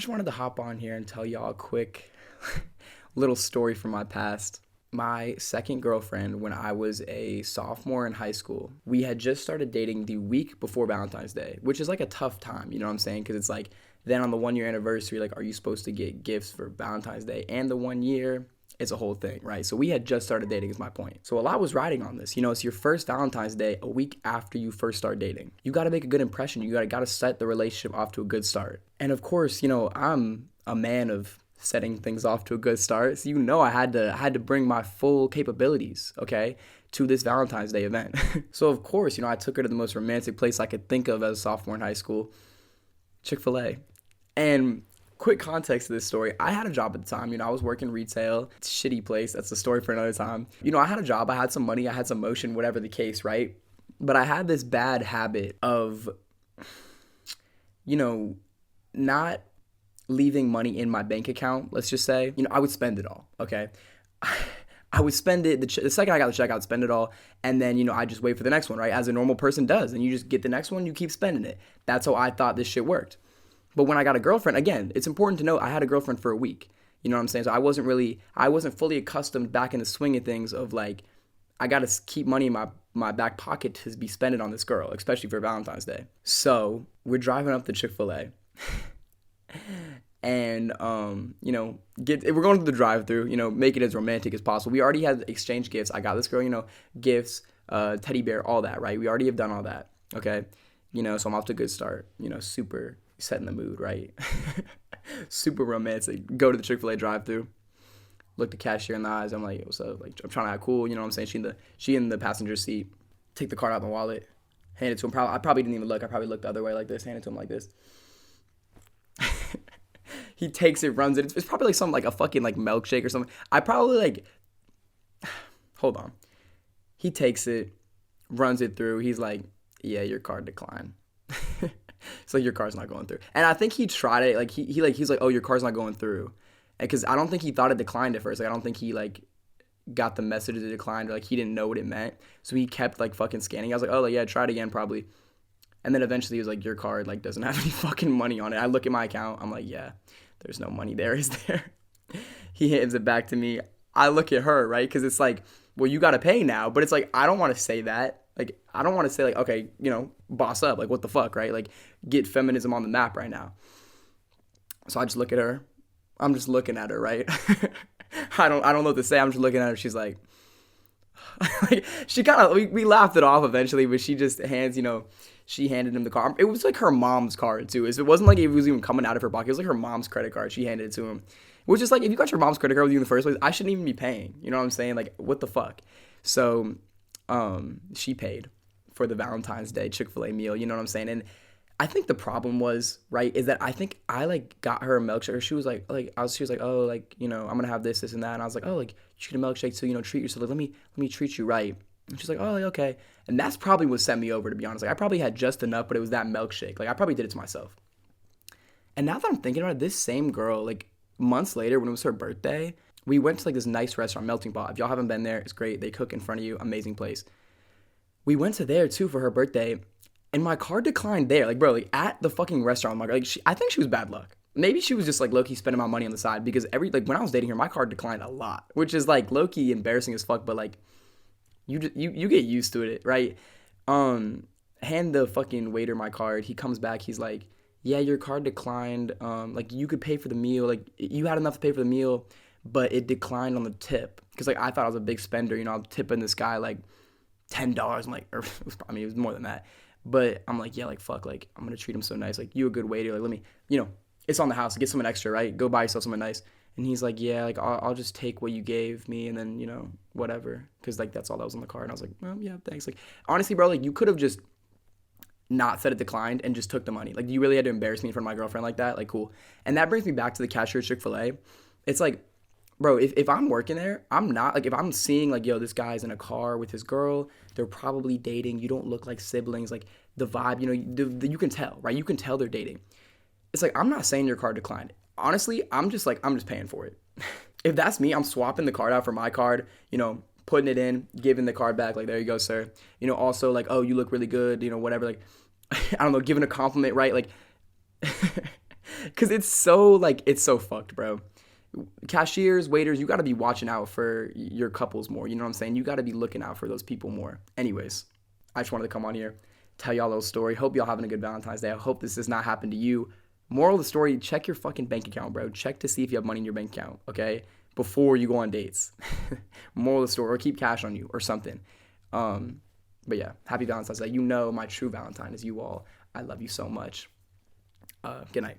Just wanted to hop on here and tell y'all a quick little story from my past. My second girlfriend, when I was a sophomore in high school, we had just started dating the week before Valentine's Day, which is like a tough time, you know what I'm saying? Because it's like, then on the 1 year anniversary, like, are you supposed to get gifts for Valentine's Day and the 1 year? It's a whole thing, right? So we had just started dating, is my point. So a lot was riding on this. You know, it's your first Valentine's Day a week after you first start dating. You got to make a good impression. You got to set the relationship off to a good start. And of course, I'm a man of setting things off to a good start. So I had to bring my full capabilities, okay, to this Valentine's Day event. So of course, I took her to the most romantic place I could think of as a sophomore in high school, Chick-fil-A. And quick context to this story, I had a job at the time. I was working retail. It's a shitty place. That's a story for another time. I had a job. I had some money. I had some motion, whatever the case, right? But I had this bad habit of, not leaving money in my bank account, let's just say. I would spend it all, okay? I would spend it, the second I got the check, I would spend it all, and then, I just wait for the next one, right? As a normal person does, and you just get the next one, you keep spending it. That's how I thought this shit worked. But when I got a girlfriend, again, it's important to note I had a girlfriend for a week. You know what I'm saying? So I wasn't fully accustomed back in the swing of things of like, I got to keep money in my back pocket to be spending on this girl, especially for Valentine's Day. So we're driving up to Chick-fil-A. And we're going to the drive-through, make it as romantic as possible. We already had exchanged gifts. I got this girl, gifts, teddy bear, all that, right? We already have done all that, okay? So I'm off to a good start, super setting the mood, right? Super romantic. Go to the Chick-fil-A drive-through, look the cashier in the eyes. I'm like, what's up? Like, I'm trying to act cool, you know what I'm saying? She in the passenger seat. Take the card out of my wallet, hand it to him. I probably didn't even look. I probably looked the other way like this, hand it to him like this. He takes it, runs it. It's probably like something like a fucking like milkshake or something. I probably like, hold on. He takes it, runs it through. He's like, yeah, your card declined. It's like, your card's not going through. And I think he tried it. Like he's like, oh, your card's not going through. Because I don't think he thought it declined at first. Like, I don't think he like got the message that it declined, or like he didn't know what it meant. So he kept like fucking scanning. I was like, oh, yeah, try it again probably. And then eventually he was like, your card like doesn't have any fucking money on it. I look at my account. I'm like, yeah, there's no money there, is there? He hands it back to me. I look at her, right? Because it's like, well, you got to pay now. But it's like, I don't want to say that. Like, I don't want to say like, okay, boss up. Like, what the fuck, right? Like, get feminism on the map right now. So I just look at her. I'm just looking at her, right? I don't know what to say. I'm just looking at her. She's like, like she kind of, we laughed it off eventually, but she just she handed him the card. It was like her mom's card too. It wasn't like it was even coming out of her pocket. It was like her mom's credit card. She handed it to him. Which is like, if you got your mom's credit card with you in the first place, I shouldn't even be paying. You know what I'm saying? Like, what the fuck? So, she paid for the Valentine's Day Chick-fil-A meal. You know what I'm saying? And I think the problem was, right, is that I think I like got her a milkshake. Or she was like, she was like, oh, like, I'm gonna have this and that. And I was like, oh, like, you should get a milkshake too. Treat yourself. Like, let me treat you right. And she's like, oh, like, okay. And that's probably what sent me over, to be honest. Like, I probably had just enough, but it was that milkshake. Like, I probably did it to myself. And now that I'm thinking about it, this same girl, like, months later, when it was her birthday, we went to like this nice restaurant, Melting Pot. If y'all haven't been there, it's great. They cook in front of you. Amazing place. We went to there too for her birthday, and my card declined there. Like, bro, like at the fucking restaurant. I think she was bad luck. Maybe she was just like low-key spending my money on the side, because when I was dating her, my card declined a lot, which is like low-key embarrassing as fuck. But like, you get used to it, right? Hand the fucking waiter my card. He comes back. He's like, yeah, your card declined. Like, you could pay for the meal. Like, you had enough to pay for the meal, but it declined on the tip. Because, like, I thought I was a big spender. I'm tipping this guy, like, $10. I'm like, or, it was more than that. But I'm like, yeah, like, fuck. Like, I'm going to treat him so nice. Like, you a good waiter. Like, let me, it's on the house. Get someone extra, right? Go buy yourself someone nice. And he's like, yeah, like, I'll just take what you gave me and then, whatever. Because, like, that's all that was on the card. And I was like, well, yeah, thanks. Like, honestly, bro, like, you could have just not said it declined and just took the money. Like, you really had to embarrass me in front of my girlfriend like that? Like, cool. And that brings me back to the cashier at Chick-fil-A. It's like, bro, if I'm working there, I'm not, like, if I'm seeing, like, yo, this guy's in a car with his girl, they're probably dating, you don't look like siblings, like, the vibe, you can tell, right? You can tell they're dating. It's like, I'm not saying your card declined. Honestly, I'm just paying for it. If that's me, I'm swapping the card out for my card, putting it in, giving the card back, like, there you go, sir. Also, like, oh, you look really good, whatever, like, I don't know, giving a compliment, right? Like, Because it's so fucked, bro. Cashiers, waiters, you got to be watching out for your couples more. You know what I'm saying? You got to be looking out for those people more. Anyways, I just wanted to come on here, tell y'all a little story. Hope y'all having a good Valentine's Day. I hope this does not happen to you. Moral of the story, check your fucking bank account, bro. Check to see if you have money in your bank account, okay? Before you go on dates. Moral of the story, or keep cash on you or something. But yeah, happy Valentine's Day. You know my true Valentine is you all. I love you so much. Good night.